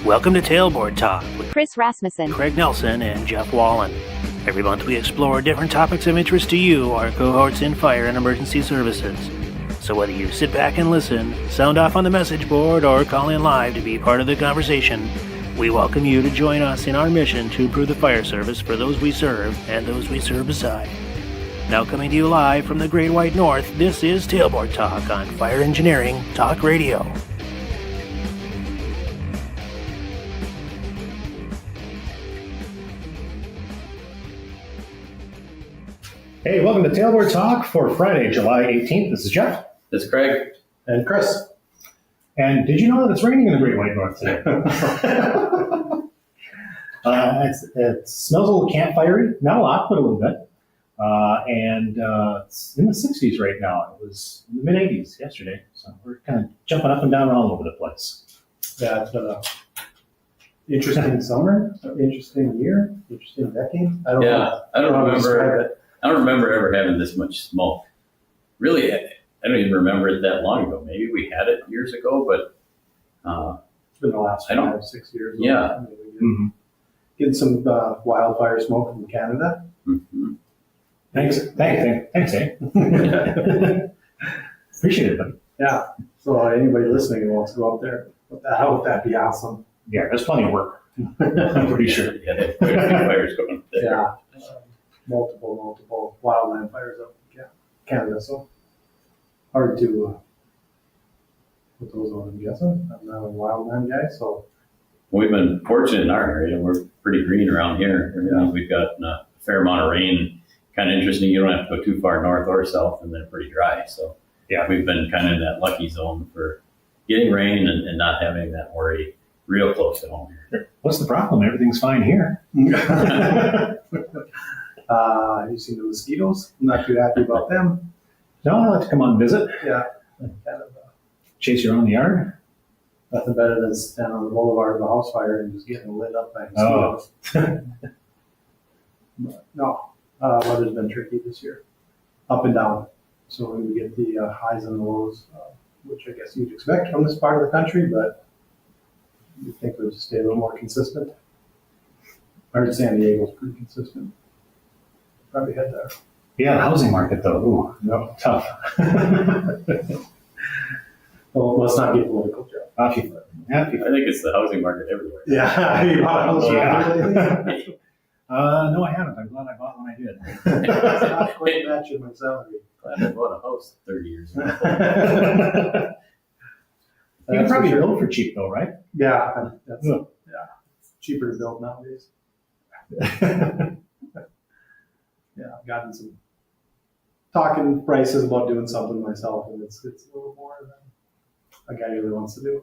Welcome to Tailboard Talk with Chris Rasmussen, Craig Nelson, and Jeff Wallin. Every month we explore different topics of interest to you, our cohorts in fire and emergency services. So whether you sit back and listen, sound off on the message board, or call in live to be part of the conversation, we welcome you to join us in our mission to improve the fire service for those we serve and those we serve beside. Now coming to you live from the Great White North, this is Tailboard Talk on Fire Engineering Talk Radio. Hey, welcome to Tailboard Talk for Friday, July 18th. This is Jeff. This is Craig. And Chris. And did you know that it's raining in the Great White North today? It smells a little campfirey, not a lot, but a little bit. And it's in the 60s right now. It was in the mid-80s yesterday. So we're kind of jumping up and down all over the place. Yeah, it's been an interesting summer, interesting year, interesting decade. I don't remember ever having this much smoke. Really, I don't even remember it that long ago. Maybe we had it years ago, but it's been the last 5-6 years. Yeah. Mm-hmm. Getting some wildfire smoke from Canada. Mm-hmm. Thanks, eh? Appreciate it, buddy. Yeah. So anybody listening who wants to go up there, how would that be awesome? Yeah, there's plenty of work. I'm pretty sure. Yeah, they have quite a few fires going up there. Yeah. Multiple wildland fires up in Canada. So hard to put those on, I'm guessing. I'm not a wildland guy, so. We've been fortunate in our area. We're pretty green around here. Yeah. We've got a fair amount of rain. Kind of interesting. You don't have to go too far north or south, and they're pretty dry. So yeah, we've been kind of in that lucky zone for getting rain and not having that worry real close to home here. What's the problem? Everything's fine here. Have you seen the mosquitoes? I'm not too happy about them. No, I like to come on and visit. Yeah. Chase you around the yard. Nothing better than standing on the boulevard of a house fire and just getting lit up by mosquitoes. No, weather's been tricky this year. Up and down. So we get the highs and lows, which I guess you'd expect from this part of the country, but you think it would stay a little more consistent. I heard San Diego's pretty consistent. Probably head there. Yeah, the housing market though, ooh, no, tough. Well, let's not get political, Joe. Happy. I think it's the housing market everywhere. Yeah, you bought a house lately? No, I haven't. I'm glad I bought when I did. It's not quite matching my salary. Glad I bought a house 30 years ago. You can probably build for cheap though, right? Yeah, that's It's cheaper to build nowadays. Yeah, I've gotten some talking prices about doing something myself, and it's a little more than a guy really wants to do.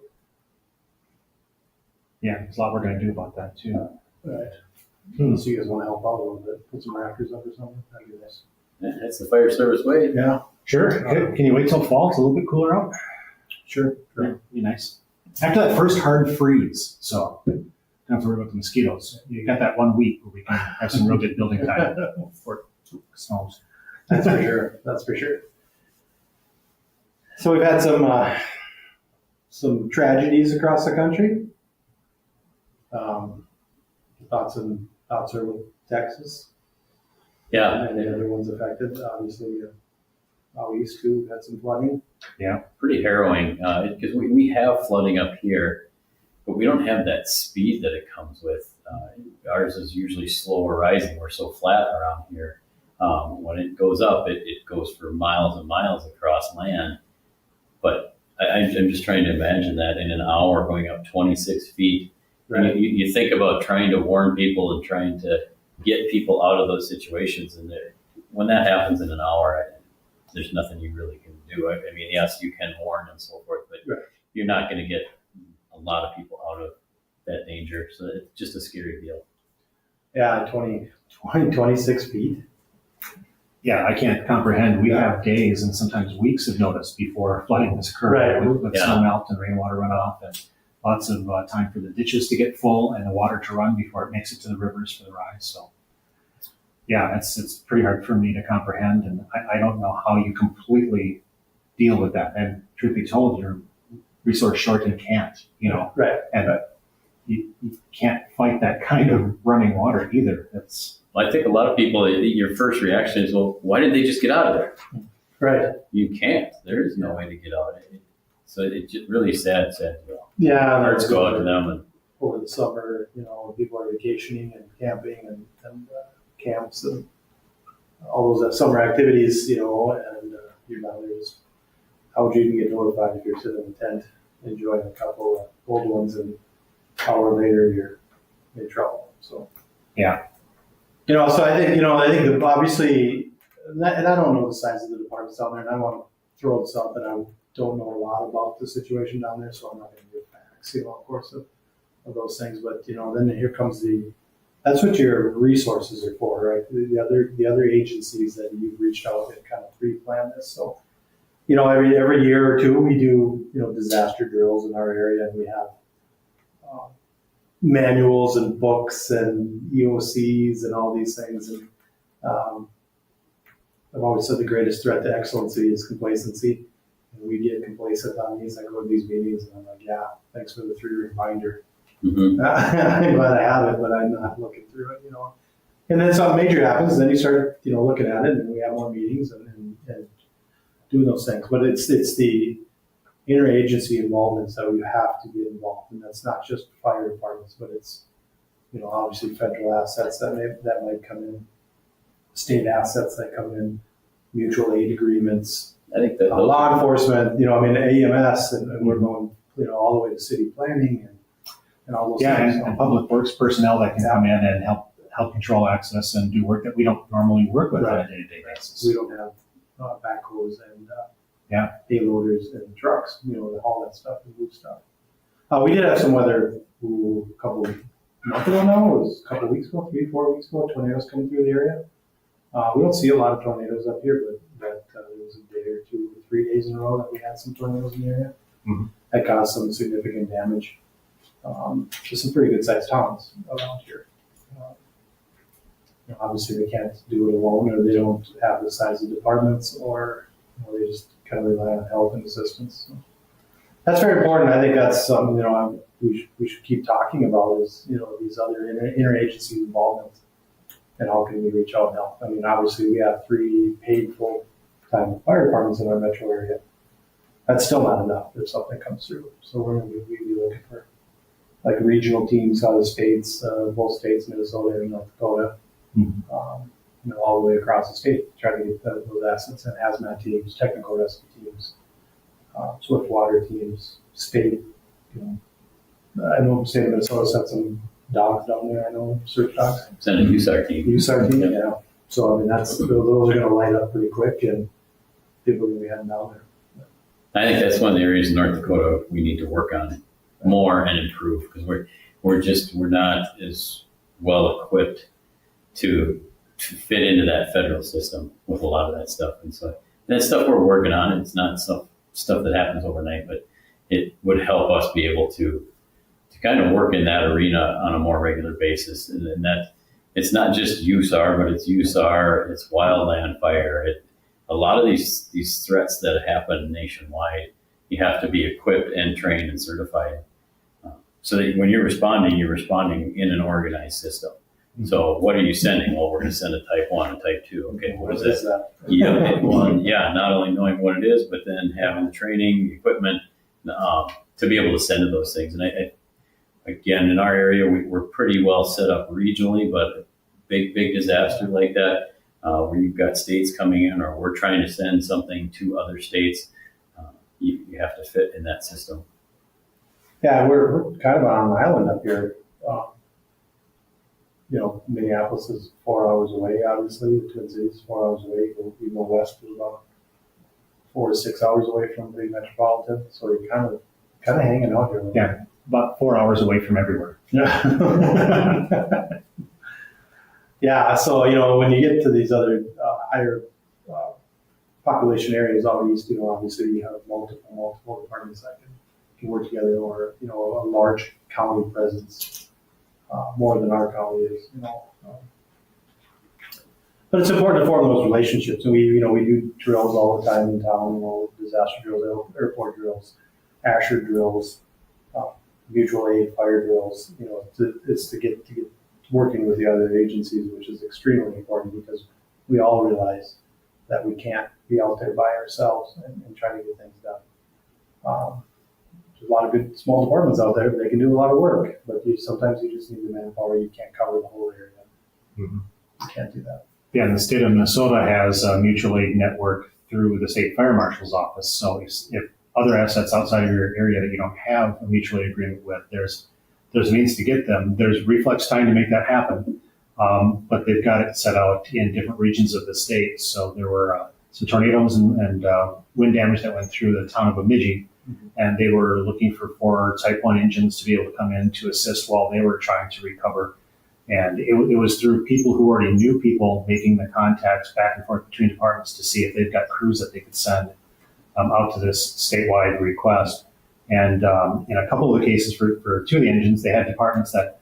Yeah, there's a lot we're going to do about that too. Right. So you guys want to help out a little bit, put some rafters up or something? That'd be nice. That's the fire service way. Yeah. Sure. Can you wait till fall? It's a little bit cooler out. Sure. Yeah, be nice. After that first hard freeze, so don't have to worry about the mosquitoes. You got that 1 week where we can have some real good building time before it snows. That's for sure. That's for sure. So we've had some tragedies across the country. Thoughts are with Texas. Yeah. And the other ones affected. Obviously, out east too, had some flooding. Yeah. Pretty harrowing because we have flooding up here, but we don't have that speed that it comes with. Ours is usually slower rising. We're so flat around here. When it goes up, it goes for miles and miles across land. But I'm just trying to imagine that in an hour going up 26 feet. Right. And you think about trying to warn people and trying to get people out of those situations. And when that happens in an hour, there's nothing you really can do. I mean, yes, you can warn and so forth, but you're not going to get a lot of people out of that danger. So it's just a scary deal. Yeah, 26 feet. Yeah, I can't comprehend. We have days and sometimes weeks of notice before flooding has occurred. Right. With snow melt and rainwater runoff and lots of time for the ditches to get full and the water to run before it makes it to the rivers for the rise. So, yeah, it's pretty hard for me to comprehend, and I don't know how you completely deal with that. And truth be told, you're resource short and can't, Right. And you can't fight that kind of running water either. Well, I think a lot of people, your first reaction is, well, why didn't they just get out of there? Right. You can't. There is no way to get out of it. So it's just really sad. Yeah. Hearts go out to them. And over the summer, people are vacationing and camping and camps and all those summer activities, and you're down there. Just how would you even get notified if you're sitting in a tent enjoying a couple of old ones, and an hour later you're in trouble? So yeah. So I think that obviously, and I don't know the size of the departments down there, and I want to throw this out that I don't know a lot about the situation down there, so I'm not going to give facts, of course, of those things. But then here comes that's what your resources are for, right? The other agencies that you've reached out and kind of pre-plan this. So every year or two we do disaster drills in our area, and we have manuals and books and EOCs and all these things. And I've always said the greatest threat to excellency is complacency. And we get complacent on these. I go to these meetings and I'm like, yeah, thanks for the 3 reminder. mm-hmm. I'm glad I have it, but I'm not looking through it, And then something major happens, then you start, looking at it, and we have more meetings and doing those things. But it's the interagency involvement that you have to get involved, and that's not just fire departments, but it's obviously federal assets that might come in, state assets that come in, mutual aid agreements. I think that law enforcement, AMS, and we're going all the way to city planning and all those things. And public works personnel that can come in and help control access and do work that we don't normally work with on a day-to-day basis. We don't have backhoes and payloaders and trucks, to haul that stuff and move stuff. We did have some weather a couple of months ago now. It was a couple of weeks ago, 3-4 weeks ago, tornadoes coming through the area. We don't see a lot of tornadoes up here, but there was a day or 2 or 3 days in a row that we had some tornadoes in the area. Mm-hmm. That caused some significant damage to some pretty good sized towns around here. Obviously they can't do it alone, or they don't have the size of departments, or they just kind of rely on help and assistance. So that's very important. I think that's something we should keep talking about is these other interagency involvement, and how can we reach out and help. I mean, obviously we have 3 paid full-time fire departments in our metro area. That's still not enough if something comes through. So we're going to be looking for like regional teams out of states, both states, Minnesota and North Dakota. Mm-hmm. All the way across the state, try to get those assets and hazmat teams, technical rescue teams, swift water teams, state. I know the state of Minnesota sent some dogs down there. I know search dogs. Send a USAR team. USAR team, yeah. So I mean, those are going to light up pretty quick, and people are going to be heading down there. I think that's one of the areas in North Dakota we need to work on more and improve, because we're not as well equipped to fit into that federal system with a lot of that stuff. And so that's stuff we're working on. It's not stuff that happens overnight, but it would help us be able to kind of work in that arena on a more regular basis. And that it's not just USAR, but it's USAR, it's wildland fire. A lot of these threats that happen nationwide, you have to be equipped and trained and certified. So that when you're responding in an organized system. So what are you sending? Well, we're going to send a type 1, a type 2. Okay, what is that? Not only knowing what it is, but then having the training, equipment to be able to send to those things. And again, in our area, we're pretty well set up regionally, but a big disaster like that, where you've got states coming in, or we're trying to send something to other states, you have to fit in that system. Yeah, we're kind of on an island up here. Minneapolis is 4 hours away, obviously. The Twin Cities 4 hours away. We go west is about 4 to 6 hours away from the metropolitan. So you're kind of hanging out here. Yeah, about 4 hours away from everywhere. Yeah. Yeah. So when you get to these other higher population areas out east, obviously you have multiple departments that can work together, or a large county presence. More than our county is, but it's important to form those relationships. And we do drills all the time in town, disaster drills, airport drills, Asher drills, mutual aid fire drills, it's to get working with the other agencies, which is extremely important because we all realize that we can't be out there by ourselves and trying to get things done. There's a lot of good small departments out there. They can do a lot of work, but sometimes you just need the manpower. You can't cover the whole area. Mm-hmm. You can't do that. Yeah, and the state of Minnesota has a mutual aid network through the state fire marshal's office. So if other assets outside of your area that you don't have a mutual aid agreement with, there's means to get them. There's reflex time to make that happen, but they've got it set out in different regions of the state. So there were some tornadoes and wind damage that went through the town of Bemidji, and they were looking for 4 Type 1 engines to be able to come in to assist while they were trying to recover. And it was through people who already knew people making the contacts back and forth between departments to see if they've got crews that they could send out to this statewide request. And in a couple of the cases for 2 of the engines, they had departments that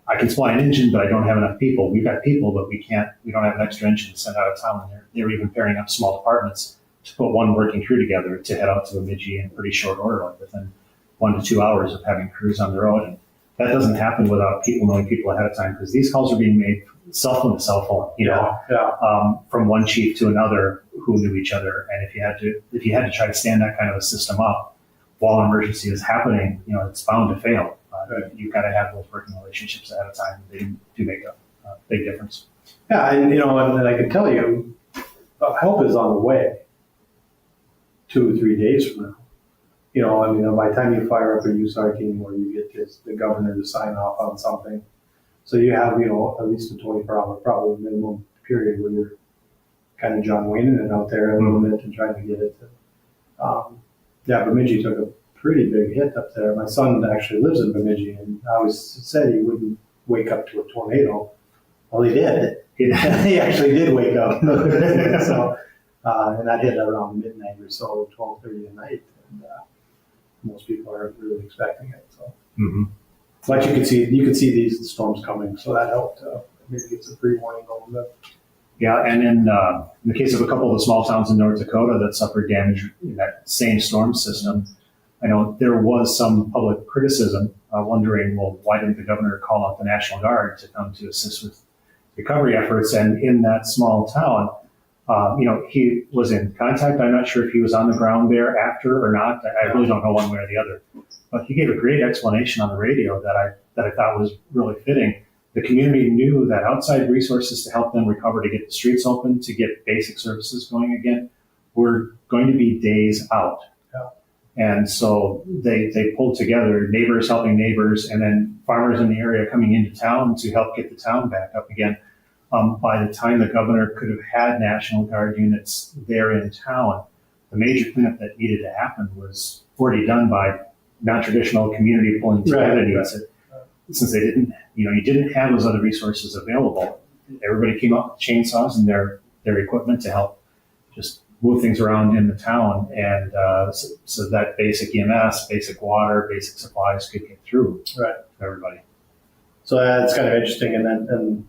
I can supply an engine, but I don't have enough people. We've got people, but we don't have an extra engine to send out of town. And they were even pairing up small departments to put one working crew together to head out to Bemidji in pretty short order, like within 1 to 2 hours of having crews on the road. And that doesn't happen without people knowing people ahead of time, because these calls are being made cell phone to cell phone, from one chief to another who knew each other. And if you had to try to stand that kind of a system up while an emergency is happening, it's bound to fail. You've got to have those working relationships ahead of time. They do make a big difference. Yeah, and I can tell you, help is on the way 2 or 3 days from now. By the time you fire up a USAR team or you get the governor to sign off on something, so you have, at least a 24-hour probably minimum period where you're kind of John Wayne it out there a little bit and trying to get it. Bemidji took a pretty big hit up there. My son actually lives in Bemidji, and I always said he wouldn't wake up to a tornado. Well, he did. He actually did wake up. So, and that hit around midnight or so, 12:30 at night. And most people aren't really expecting it. So, but you could see these storms coming, so that helped. Maybe get some pre-warning going. But yeah, and in the case of a couple of the small towns in North Dakota that suffered damage in that same storm system, I know there was some public criticism, wondering, well, why didn't the governor call out the National Guard to come to assist with recovery efforts? And in that small town, he was in contact. I'm not sure if he was on the ground there after or not. I really don't know one way or the other. But he gave a great explanation on the radio that I thought was really fitting. The community knew that outside resources to help them recover, to get the streets open, to get basic services going again, were going to be days out. Yeah. And so they pulled together, neighbors helping neighbors, and then farmers in the area coming into town to help get the town back up again. By the time the governor could have had National Guard units there in town, the major cleanup that needed to happen was already done by non-traditional community pulling together. Right. Since they didn't, you didn't have those other resources available, everybody came up with chainsaws and their equipment to help just move things around in the town, and so that basic EMS, basic water, basic supplies could get through to everybody. So that's kind of interesting, and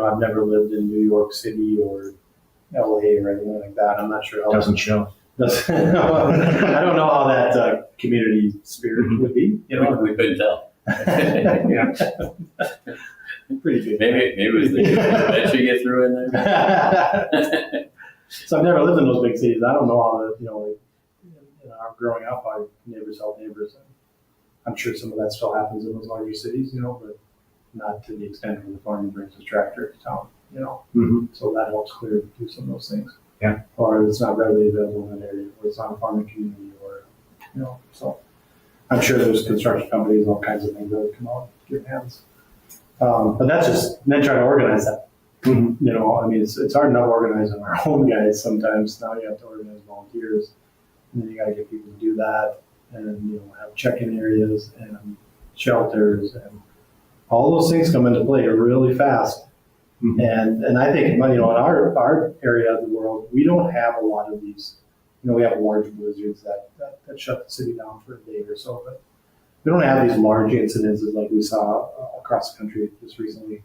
I've never lived in New York City or LA or anything like that. I'm not sure how Doesn't show. I don't know how that community spirit would be. We couldn't tell. Yeah. Pretty good. Maybe it was the that you get through in there. So I've never lived in those big cities. I don't know how growing up, our neighbors help neighbors. I'm sure some of that still happens in those larger cities, but not to the extent where the farmer brings his tractor to town, So that helps clear do some of those things. Yeah. Or it's not readily available in an area, or it's not a farming community, or so. I'm sure there's construction companies, all kinds of things that would come out and give hands. But that's just then trying to organize that. It's hard enough organizing our own guys sometimes. Now you have to organize volunteers, and then you got to get people to do that, and have check-in areas and shelters, and all those things come into play really fast. And I think in our area of the world, we don't have a lot of these. We have large blizzards that shut the city down for a day or so, but we don't have these large incidences like we saw across the country just recently.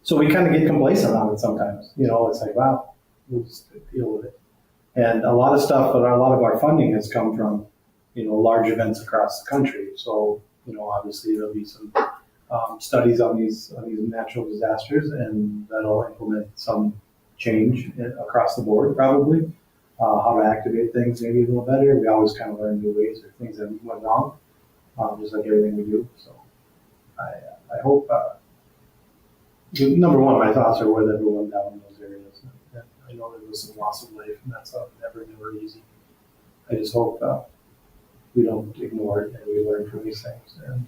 So we kind of get complacent on it sometimes. It's like, wow, we'll just deal with it. And a lot of stuff, but a lot of our funding has come from large events across the country. So, obviously there'll be some studies on these natural disasters, and that'll implement some change across the board probably. How to activate things maybe a little better. We always kind of learn new ways or things that went wrong, just like everything we do. So I hope, number one, my thoughts are with everyone down in those areas. I know there was some loss of life, and that's never easy. I just hope we don't ignore it and we learn from these things, and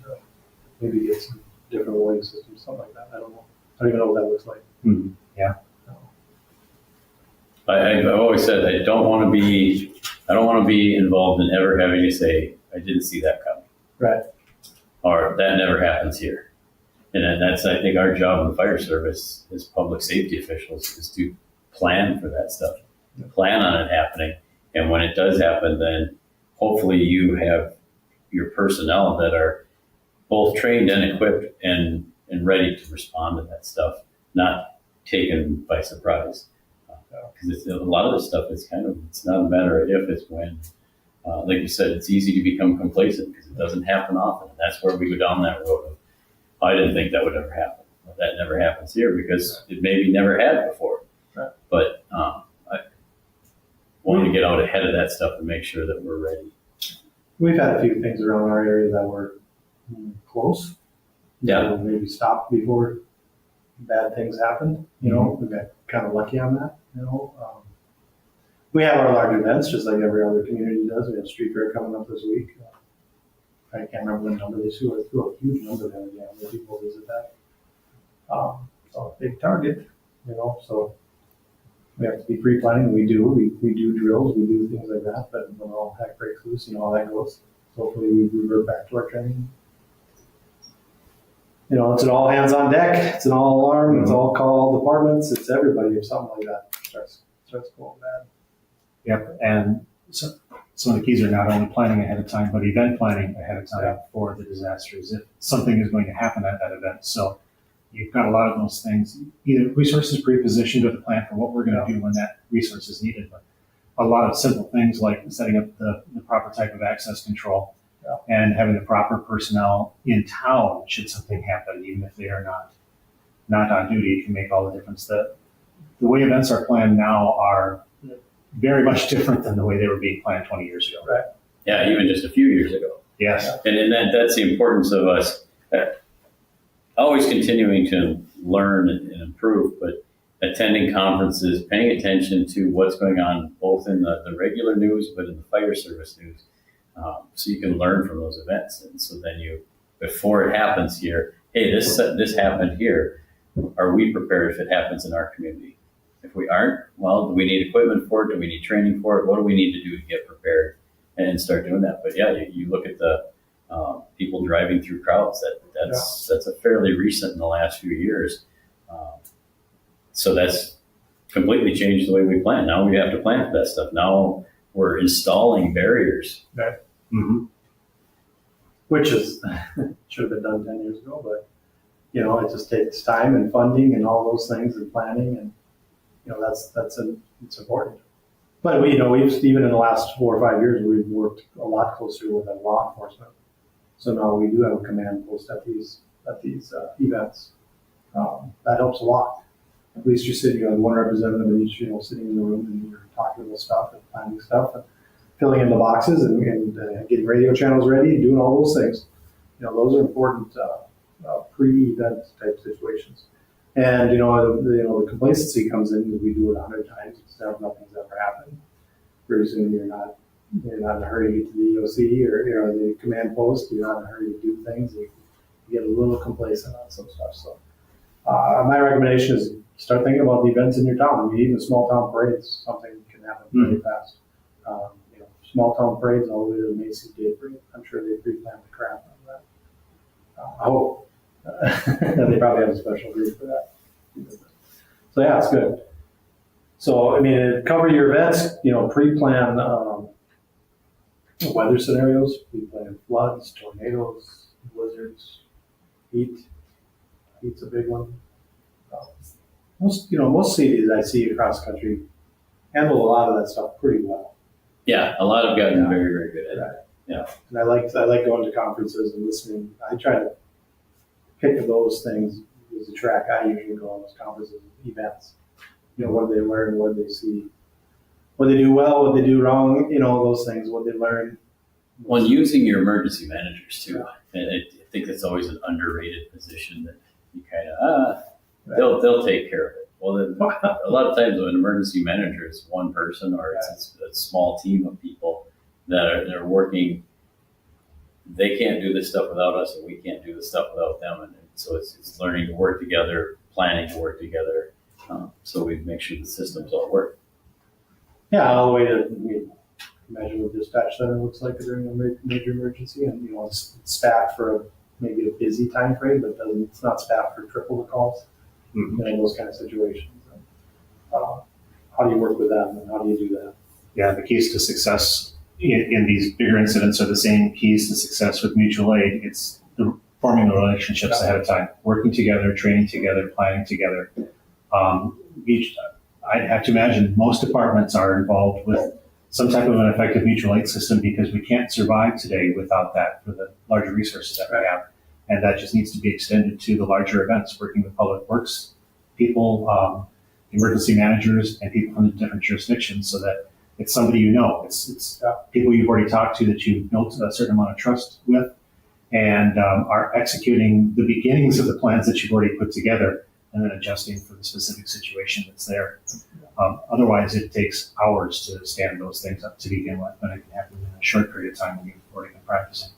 maybe get some different warning systems, something like that. I don't know. I don't even know what that looks like. Mm-hmm. Yeah. I've always said I don't want to be involved in ever having to say I didn't see that coming, Right. or that never happens here. And that's, I think, our job in the fire service as public safety officials is to plan for that stuff, plan on it happening, and when it does happen, then hopefully you have your personnel that are both trained and equipped and ready to respond to that stuff, not taken by surprise. Because a lot of this stuff is it's not a matter of if, it's when. Like you said, it's easy to become complacent because it doesn't happen often. And that's where we go down that road of, I didn't think that would ever happen. Well, that never happens here because it maybe never had before. Right. But I want to get out ahead of that stuff and make sure that we're ready. We've had a few things around our area that were close. Yeah. Maybe stopped before bad things happened. We got kind of lucky on that. We have our large events just like every other community does. We have street fair coming up this week. I can't remember the number. They threw a huge number there. Yeah, where people visit that. So a big target, so we have to be pre-planning. We do drills, we do things like that, but when all heck breaks loose, how that goes. So hopefully we revert back to our training. It's an all hands on deck. It's an all alarm. It's all call departments. It's everybody if something like that starts going bad. Yep. And so some of the keys are not only planning ahead of time, but event planning ahead of time for the disasters if something is going to happen at that event. So you've got a lot of those things, either resources pre-positioned or the plan for what we're going to do when that resource is needed. But a lot of simple things like setting up the proper type of access control and having the proper personnel in town should something happen, even if they are not on duty, it can make all the difference. The way events are planned now are very much different than the way they were being planned 20 years ago. Right. Yeah, even just a few years ago. Yes. And that's the importance of us always continuing to learn and improve, but attending conferences, paying attention to what's going on both in the regular news, but in the fire service news, so you can learn from those events. And so then before it happens here, hey, this happened here. Are we prepared if it happens in our community? If we aren't, well, do we need equipment for it? Do we need training for it? What do we need to do to get prepared and start doing that? But yeah, you look at the people driving through crowds. That's a fairly recent in the last few years. So that's completely changed the way we plan. Now we have to plan for that stuff. Now we're installing barriers. Right. Mm-hmm. Which should have been done 10 years ago, but it just takes time and funding and all those things and planning, and it's important. But we've even in the last 4 or 5 years, we've worked a lot closer with law enforcement. So now we do have a command post at these events. That helps a lot. At least you're sitting, you have one representative in each, sitting in the room, and you're talking about stuff and planning stuff and filling in the boxes and getting radio channels ready, doing all those things. Those are important pre-event type situations. And the complacency comes in because we do it 100 times instead of nothing's ever happened. Pretty soon you're not in a hurry to get to the EOC or the command post. You're not in a hurry to do things. You get a little complacent on some stuff. So my recommendation is start thinking about the events in your town. I mean, even small town parades, something can happen pretty fast. Small town parades all the way to the Macy's Day Parade. I'm sure they pre-planned the crap on that. I hope. They probably have a special group for that. So yeah, it's good. So, cover your events, pre-plan weather scenarios, pre-plan floods, tornadoes, blizzards, heat. Heat's a big one. Most cities I see across the country handle a lot of that stuff pretty well. Yeah, a lot have gotten very, very good at it. Yeah. And I like going to conferences and listening. I try to pick those things as a track. I usually go on those conferences, events. What do they learn? What do they see? What they do well? What they do wrong? Those things. What they learn. When using your emergency managers too, and I think that's always an underrated position that you kind of they'll take care of it. Well, then, a lot of times when an emergency manager is one person or it's a small team of people that are working, they can't do this stuff without us, and we can't do this stuff without them. And so it's learning to work together, planning to work together, so we make sure the systems all work. Yeah, all the way to imagine what the dispatch center looks like during a major emergency, and it's staffed for maybe a busy time frame, but it's not staffed for triple the calls. Those kind of situations. How do you work with them, and how do you do that? Yeah, the keys to success in these bigger incidents are the same keys to success with mutual aid. It's forming the relationships ahead of time, working together, training together, planning together. I'd have to imagine most departments are involved with some type of an effective mutual aid system, because we can't survive today without that for the larger resources that we have. And that just needs to be extended to the larger events, working with public works people, emergency managers, and people from the different jurisdictions, so that it's somebody it's people you've already talked to that you've built a certain amount of trust with, and are executing the beginnings of the plans that you've already put together, and then adjusting for the specific situation that's there. Otherwise, it takes hours to stand those things up to begin with, but it can happen in a short period of time when you've already been practicing.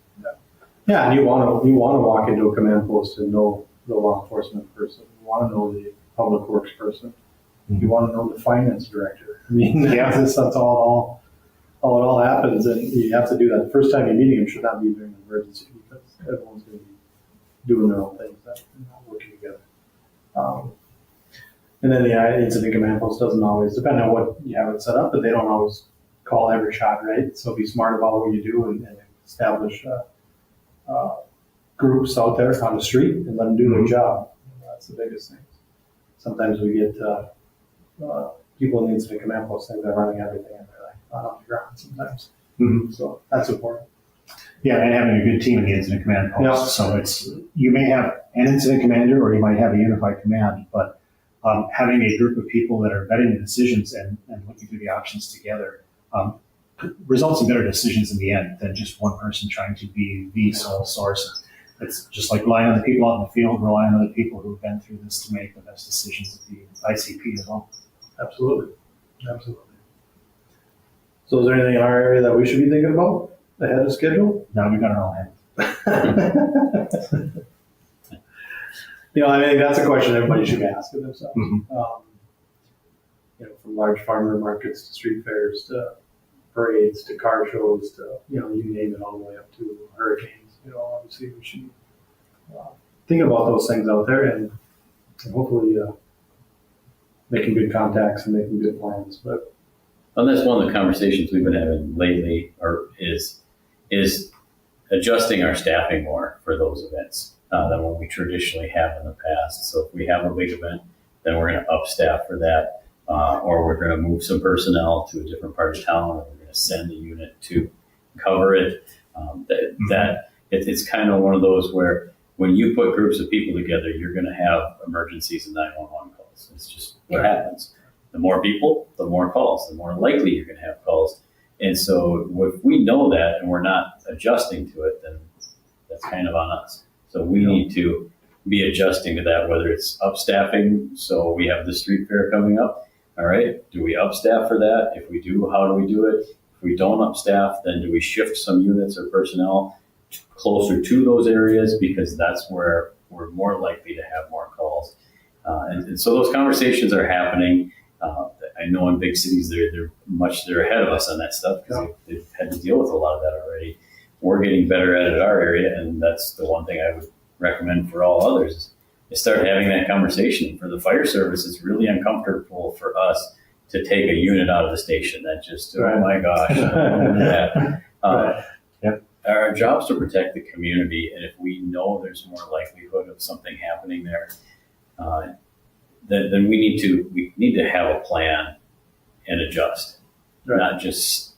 Yeah, and you want to walk into a command post and know the law enforcement person. You want to know the public works person. You want to know the finance director. I mean, that's all it all happens, and you have to do that. The first time you're meeting them should not be during an emergency, because everyone's going to be doing their own things, not working together. And then the incident command post doesn't always, depend on what you have it set up, but they don't always call every shot, right? So be smart about what you do and establish groups out there on the street and let them do their job. That's the biggest thing. Sometimes we get people in the incident command post think they're running everything, and they're like on the ground sometimes. So that's important. Yeah, and having a good team in the incident command post. So you may have an incident commander, or you might have a unified command, but having a group of people that are vetting the decisions and looking through the options together results in better decisions in the end than just one person trying to be the sole source. It's just like relying on the people out in the field, relying on the people who've been through this to make the best decisions at the ICP as well. Absolutely. So is there anything in our area that we should be thinking about ahead of schedule? Now we've got it all handled. I think that's a question everybody should be asking themselves. From large farmer markets to street fairs to parades to car shows to, you name it, all the way up to hurricanes. Obviously we should think about those things out there and hopefully making good contacts and making good plans. But that's one of the conversations we've been having lately, or is adjusting our staffing more for those events than what we traditionally have in the past. So if we have a big event, then we're going to up staff for that, or we're going to move some personnel to a different part of town, or we're going to send a unit to cover it. It's kind of one of those where when you put groups of people together, you're going to have emergencies and 911 calls. It's just what happens. The more people, the more calls, the more likely you're going to have calls. And so if we know that and we're not adjusting to it, then that's kind of on us. So we need to be adjusting to that, whether it's upstaffing. So we have the street fair coming up. All right. Do we upstaff for that? If we do, how do we do it? If we don't upstaff, then do we shift some units or personnel closer to those areas, because that's where we're more likely to have more calls. And so those conversations are happening. I know in big cities, they're ahead of us on that stuff, because they've had to deal with a lot of that already. We're getting better at it in our area, and that's the one thing I would recommend for all others is start having that conversation. For the fire service, it's really uncomfortable for us to take a unit out of the station. That just, oh my gosh. Our job is to protect the community, and if we know there's more likelihood of something happening there, then we need to have a plan and adjust, not just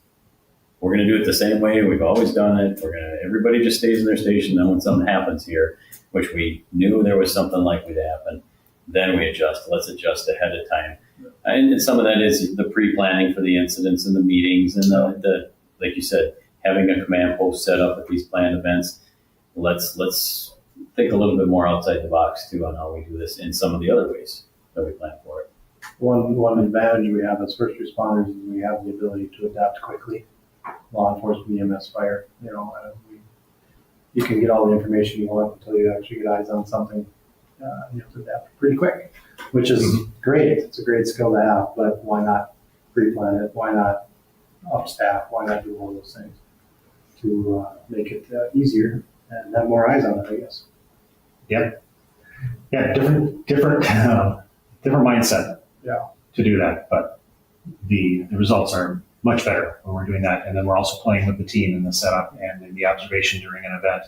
we're going to do it the same way we've always done it. Everybody just stays in their station. Then when something happens here, which we knew there was something likely to happen, then we adjust. Let's adjust ahead of time. And some of that is the pre-planning for the incidents and the meetings and the like you said, having a command post set up at these planned events. Let's think a little bit more outside the box too on how we do this in some of the other ways that we plan for it. One advantage we have as first responders is we have the ability to adapt quickly. Law enforcement, EMS, fire, you can get all the information you want until you actually get eyes on something. You have to adapt pretty quick, which is great. It's a great skill to have, but why not pre-plan it? Why not upstaff? Why not do all those things to make it easier and have more eyes on it, I guess. Yeah, different mindset. Yeah. To do that, but the results are much better when we're doing that. And then we're also playing with the team in the setup and in the observation during an event,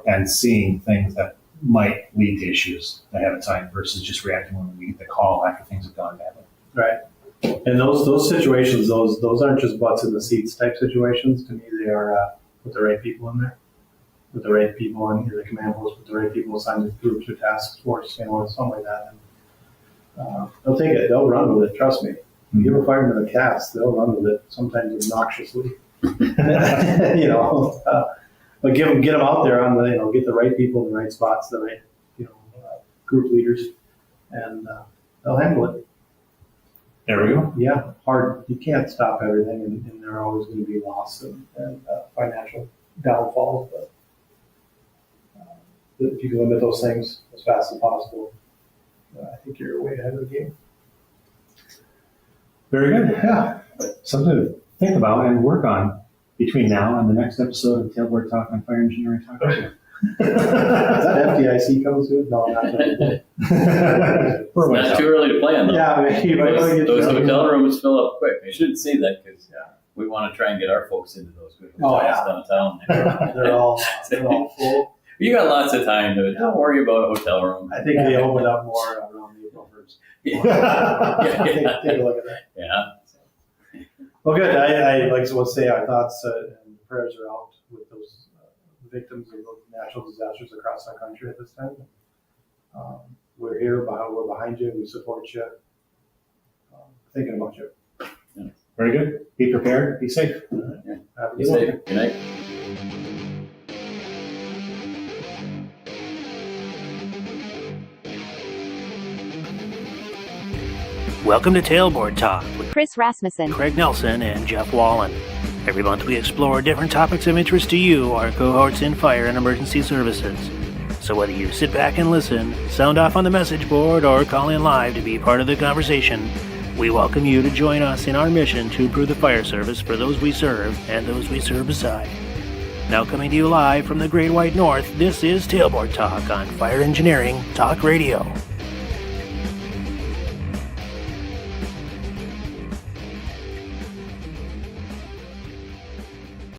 and seeing things that might lead to issues ahead of time versus just reacting when we get the call after things have gone badly. Right. And those situations, those aren't just butts in the seats type situations. To me, they are with the right people in there, with the right people in the command post, with the right people assigned to groups or task force, something like that. And, they'll take it. They'll run with it. Trust me. You give a fireman a cast, they'll run with it. Sometimes obnoxiously, but get them out there on the get the right people in the right spots, the right group leaders, and they'll handle it. There we go. Yeah, hard. You can't stop everything, and there are always going to be loss and financial downfalls. But if you can limit those things as fast as possible, I think you're way ahead of the game. Very good. Yeah, something to think about and work on between now and the next episode of Tailboard Talk on Fire Engineering Talk. Is that FDIC coming soon? No, not that. Not too early to plan, though. Yeah, maybe those hotel rooms fill up quick. I shouldn't say that because we want to try and get our folks into those good hotels downtown. They're all full. You got lots of time to don't worry about a hotel room. I think they open up more around April 1st. Take a look at that. Yeah. Well, good. I like to say our thoughts and prayers are out with those victims of those natural disasters across our country at this time. We're here, we're behind you, we support you, thinking about you. Yeah. Very good. Be prepared. Be safe. Have a Be good one. safe. Good night. Welcome to Tailboard Talk with Chris Rasmussen, Craig Nelson, and Jeff Wallin. Every month we explore different topics of interest to you, our cohorts in fire and emergency services. So whether you sit back and listen, sound off on the message board, or call in live to be part of the conversation, we welcome you to join us in our mission to improve the fire service for those we serve and those we serve beside. Now coming to you live from the Great White North, this is Tailboard Talk on Fire Engineering Talk Radio.